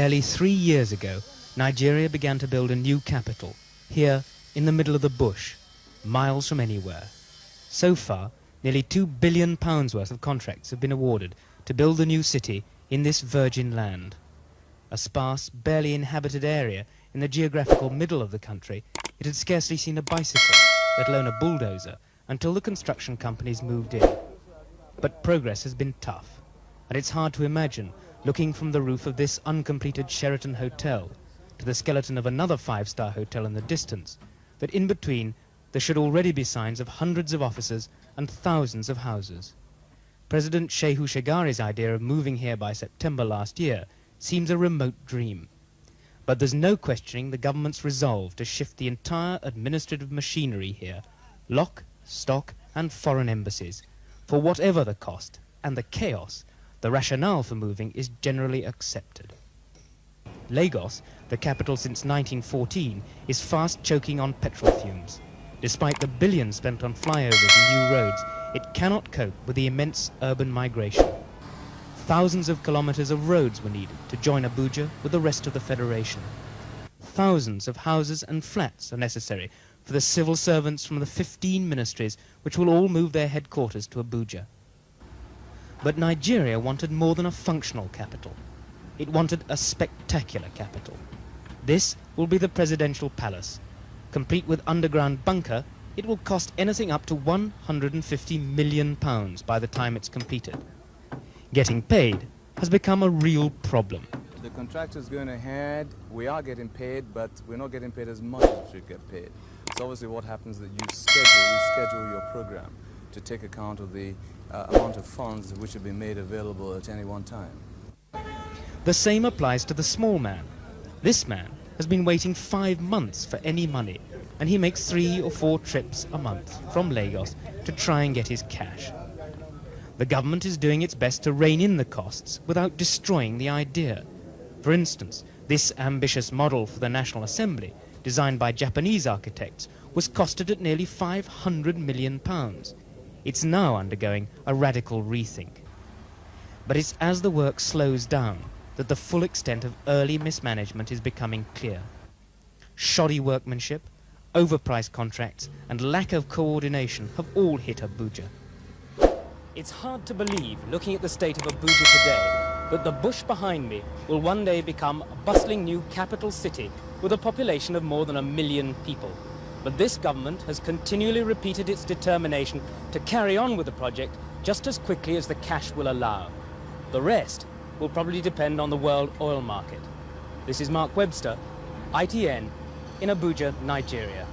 Barely 3 years ago, Nigeria began to build a new capital, here in the middle of the bush, miles from anywhere. So far, nearly £2 billion worth of contracts have been awarded to build the new city in this virgin land. A sparse, barely inhabited area in the geographical middle of the country, it had scarcely seen a bicycle, let alone a bulldozer, until the construction companies moved in. But progress has been tough, and it's hard to imagine, looking from the roof of this uncompleted Sheraton hotel to the skeleton of another five-star hotel in the distance, that in between there should already be signs of hundreds of offices and thousands of houses. President Shehu Shagari's idea of moving here by September last year seems a remote dream. But there's no questioning the government's resolve to shift the entire administrative machinery here, lock, stock and foreign embassies. For whatever the cost and the chaos, the rationale for moving is generally accepted. Lagos, the capital since 1914, is fast choking on petrol fumes. Despite the billions spent on flyovers and new roads, it cannot cope with the immense urban migration. Thousands of kilometers of roads were needed to join Abuja with the rest of the federation. Thousands of houses and flats are necessary for the civil servants from the 15 ministries which will all move their headquarters to Abuja. But Nigeria wanted more than a functional capital. It wanted a spectacular capital. This will be the presidential palace. Complete with underground bunker, it will cost anything up to £150 million by the time it's completed. Getting paid has become a real problem. The contractor's going ahead, we are getting paid, but we're not getting paid as much as we get paid. So obviously what happens is that you reschedule your program to take account of the amount of funds which have been made available at any one time. The same applies to the small man. This man has been waiting 5 months for any money, and he makes 3 or 4 trips a month from Lagos to try and get his cash. The government is doing its best to rein in the costs without destroying the idea. For instance, this ambitious model for the National Assembly, designed by Japanese architects, was costed at nearly £500 million. It's now undergoing a radical rethink. But it's as the work slows down that the full extent of early mismanagement is becoming clear. Shoddy workmanship, overpriced contracts and lack of coordination have all hit Abuja. It's hard to believe, looking at the state of Abuja today, that the bush behind me will one day become a bustling new capital city with a population of more than 1 million people. But this government has continually repeated its determination to carry on with the project just as quickly as the cash will allow. The rest will probably depend on the world oil market. This is Mark Webster, ITN, in Abuja, Nigeria.